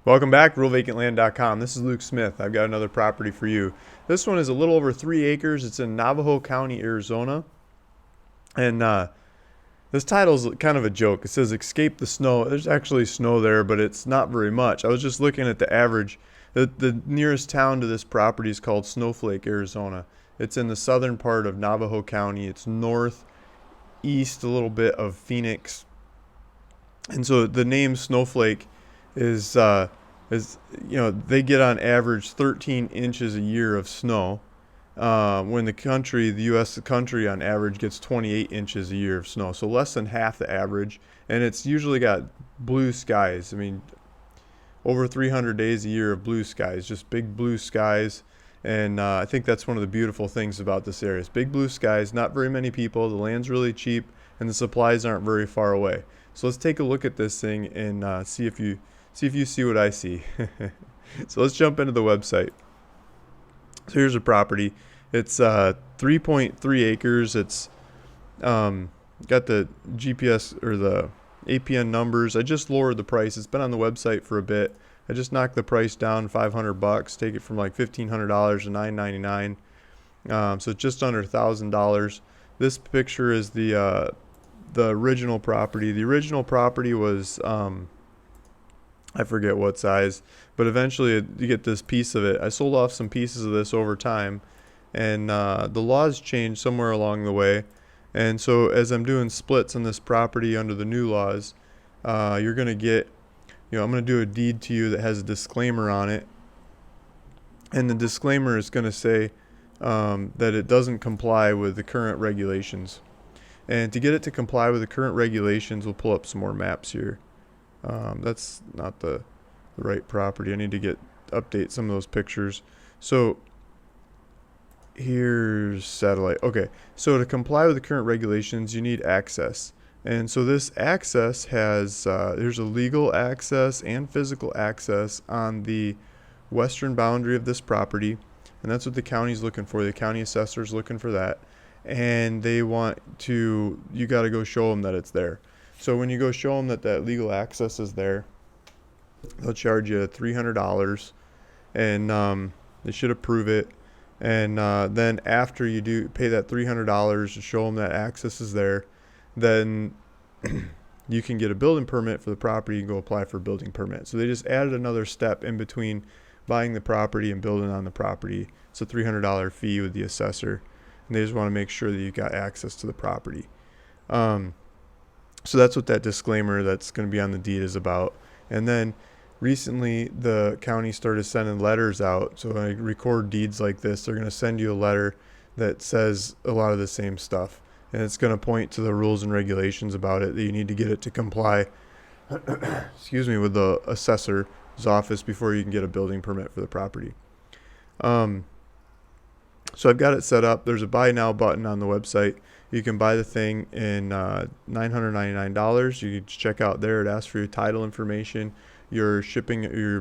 Welcome back, RuralVacantLand.com. This is Luke Smith. I've got another property for you. This one is a little over 3 acres. It's in Navajo County, Arizona. And this title is kind of a joke. It says escape the snow. There's actually snow there, but it's not very much. I was just looking at the average. The nearest town to this property is called Snowflake, Arizona. It's in the southern part of Navajo County. It's northeast a little bit of Phoenix. And so the name Snowflake is they get on average 13 inches a year of snow, when the U.S. country on average gets 28 inches a year of snow, so less than half the average. And it's usually got blue skies. I mean, over 300 days a year of blue skies, just big blue skies. And I think that's one of the beautiful things about this area. It's big blue skies, not very many people, the land's really cheap, and the supplies aren't very far away. So let's take a look at this thing and see if you see what I see. So let's jump into the website. So here's a property. It's 3.3 acres. It's got the GPS or the APN numbers. I just lowered the price. It's been on the website for a bit. I just knocked the price down $500. Take it from like $1,500 to $999. So it's just under $1,000. This picture is the original property. The original property was I forget what size, but eventually you get this piece of it. I sold off some pieces of this over time, and the laws changed somewhere along the way. And so as I'm doing splits on this property under the new laws, you're going to get, I'm going to do a deed to you that has a disclaimer on it. And the disclaimer is going to say that it doesn't comply with the current regulations. And to get it to comply with the current regulations, we'll pull up some more maps here. That's not the right property. I need to update some of those pictures. So here's satellite. Okay, so to comply with the current regulations, you need access. And so this access has, there's a legal access and physical access on the western boundary of this property. And that's what the county's looking for. The county assessor's looking for that. And you got to go show them that it's there. So when you go show them that legal access is there, they'll charge you $300, and they should approve it. And then after you do pay that $300 to show them that access is there, then you can get a building permit for the property and go apply for a building permit. So they just added another step in between buying the property and building on the property. It's a $300 fee with the assessor, and they just want to make sure that you got access to the property. So that's what that disclaimer that's going to be on the deed is about. And then recently the county started sending letters out. So when I record deeds like this, they're going to send you a letter that says a lot of the same stuff. And it's going to point to the rules and regulations about it, that you need to get it to comply with the assessor's office before you can get a building permit for the property. So I've got it set up. There's a buy now button on the website. You can buy the thing in $999. You can check out there. It asks for your title information, your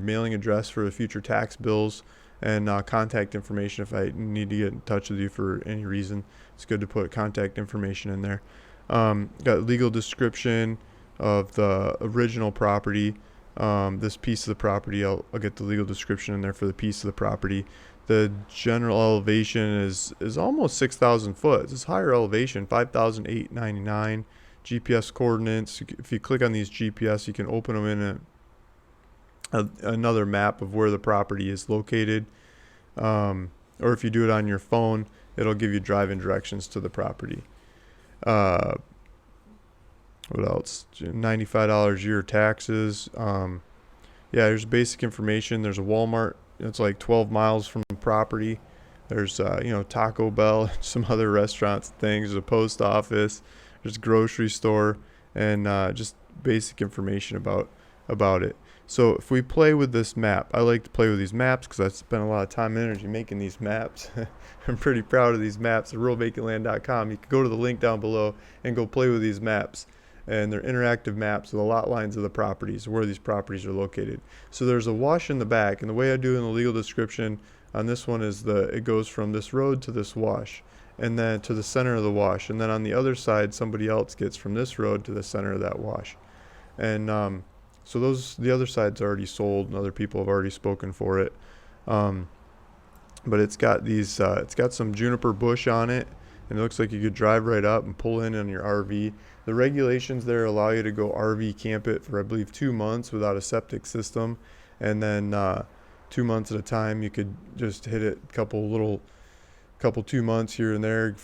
mailing address for the future tax bills, and contact information if I need to get in touch with you for any reason. It's good to put contact information in there. Got legal description of the original property. This piece of the property, I'll get the legal description in there for the piece of the property. The general elevation is almost 6,000 foot. It's higher elevation, 5,899. GPS coordinates. If you click on these GPS, you can open them in another map of where the property is located. Or if you do it on your phone, it'll give you driving directions to the property. What else? $95 a year taxes. There's basic information. There's a Walmart. It's like 12 miles from the property. There's Taco Bell, some other restaurants and things. There's a post office. There's a grocery store, and just basic information about it. So if we play with this map, I like to play with these maps because I spent a lot of time and energy making these maps. I'm pretty proud of these maps at RuralVacantLand.com. You can go to the link down below and go play with these maps. And they're interactive maps with the lot lines of the properties, where these properties are located. So there's a wash in the back, and the way I do in the legal description on this one is it goes from this road to this wash, and then to the center of the wash, and then on the other side somebody else gets from this road to the center of that wash. And So the other side's already sold, and other people have already spoken for it. Um, but it's got it's got some juniper bush on it, and it looks like you could drive right up and pull in on your RV. The regulations there allow you to go RV camp it for, I believe, 2 months without a septic system, and then 2 months at a time you could just hit it couple 2 months here and there,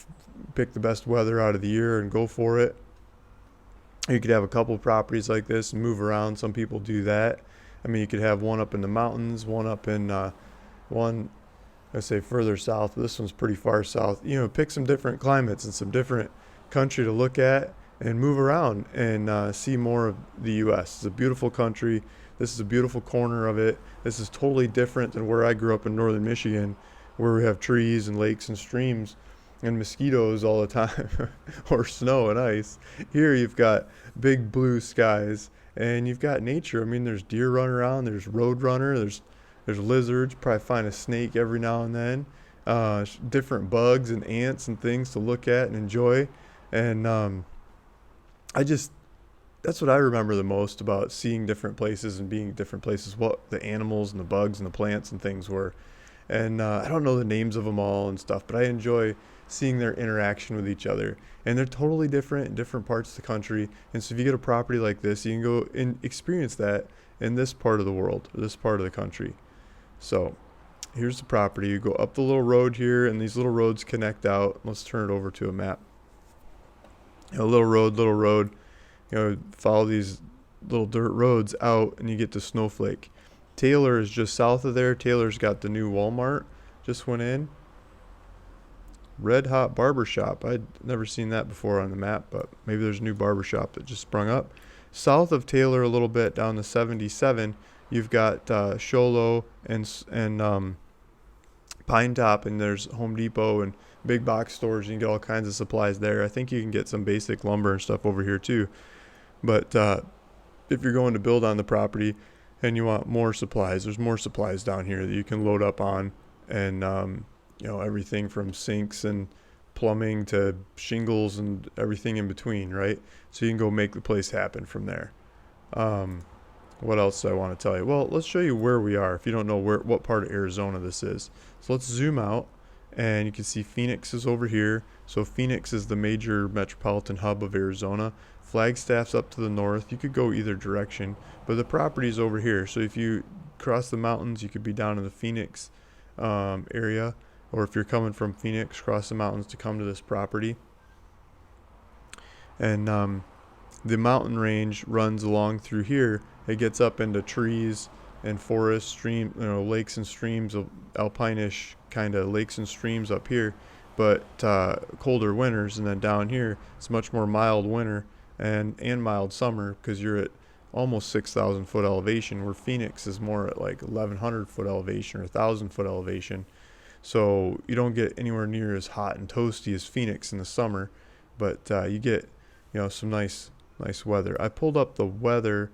pick the best weather out of the year and go for it. You could have a couple properties like this and move around. Some people do that. I mean, you could have one up in the mountains, one up in one, I say further south. This one's pretty far south. Pick some different climates and some different country to look at and move around and see more of the U.S. It's a beautiful country. This is a beautiful corner of it. This is totally different than where I grew up in northern Michigan, where we have trees and lakes and streams and mosquitoes all the time or snow and ice. Here you've got big blue skies and you've got nature. I mean, there's deer running around, there's roadrunner, there's lizards, probably find a snake every now and then, different bugs and ants and things to look at and enjoy. And that's what I remember the most about seeing different places and being different places, what the animals and the bugs and the plants and things were. And I don't know the names of them all and stuff, but I enjoy seeing their interaction with each other. And they're totally different in different parts of the country. And so if you get a property like this, you can go and experience that in this part of the world, or this part of the country. So here's the property. You go up the little road here, and these little roads connect out. Let's turn it over to a map. Little road. Follow these little dirt roads out, and you get to Snowflake. Taylor is just south of there. Taylor's got the new Walmart. Just went in. Red Hot Barbershop. I'd never seen that before on the map, but maybe there's a new barbershop that just sprung up. South of Taylor a little bit, down to 77, you've got Sholo and Pine Top, and there's Home Depot and big box stores. You can get all kinds of supplies there. I think you can get some basic lumber and stuff over here too. But if you're going to build on the property and you want more supplies, there's more supplies down here that you can load up on, and everything from sinks and plumbing to shingles and everything in between, right? So you can go make the place happen from there. What else do I want to tell you? Well, let's show you where we are if you don't know what part of Arizona this is. So let's zoom out, and you can see Phoenix is over here. So Phoenix is the major metropolitan hub of Arizona. Flagstaff's up to the north. You could go either direction, but the property's over here. So if you cross the mountains, you could be down in the Phoenix area, or if you're coming from Phoenix, cross the mountains to come to this property. And the mountain range runs along through here. It gets up into trees and forests, lakes and streams, alpine-ish kind of lakes and streams up here, but colder winters. And then down here, it's much more mild winter and mild summer, because you're at almost 6,000 foot elevation, where Phoenix is more at like 1,100 foot elevation or 1,000 foot elevation. So you don't get anywhere near as hot and toasty as Phoenix in the summer, but you get some nice weather. I pulled up the weather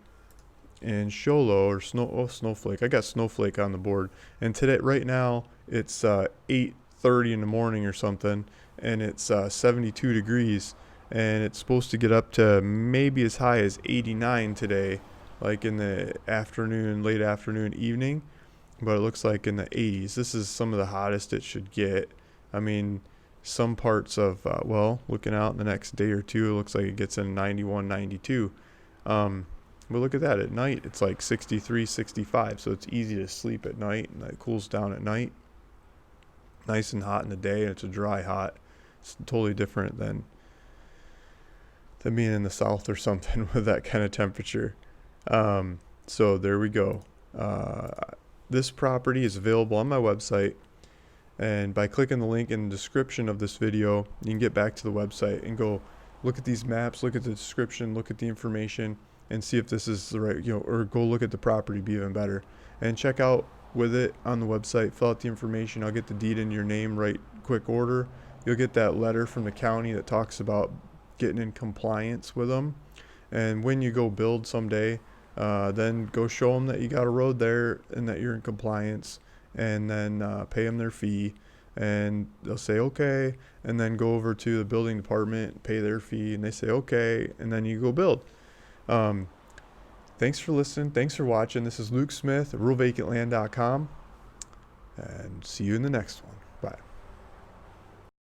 in Sholo or Snowflake. I got Snowflake on the board, and today right now it's 8:30 in the morning or something, and it's 72 degrees, and it's supposed to get up to maybe as high as 89 today, like in the afternoon, late afternoon, evening. But it looks like in the 80s. This is some of the hottest it should get. I mean, some parts of looking out in the next day or two, it looks like it gets in 91, 92. But look at that. At night, it's like 63, 65. So it's easy to sleep at night, and it cools down at night. Nice and hot in the day, and it's a dry hot. It's totally different than being in the south or something with that kind of temperature. So there we go. This property is available on my website, and by clicking the link in the description of this video, you can get back to the website and go look at these maps, look at the description, look at the information, and see if this is the right, or go look at the property, be even better, and check out with it on the website. Fill out the information. I'll get the deed in your name right quick order. You'll get that letter from the county that talks about getting in compliance with them, and when you go build someday, then go show them that you got a road there and that you're in compliance, and then pay them their fee, and they'll say okay, and then go over to the building department, pay their fee, and they say okay, and then you go build. Thanks for listening. Thanks for watching. This is Luke Smith at ruralvacantland.com. And see you in the next one. Bye.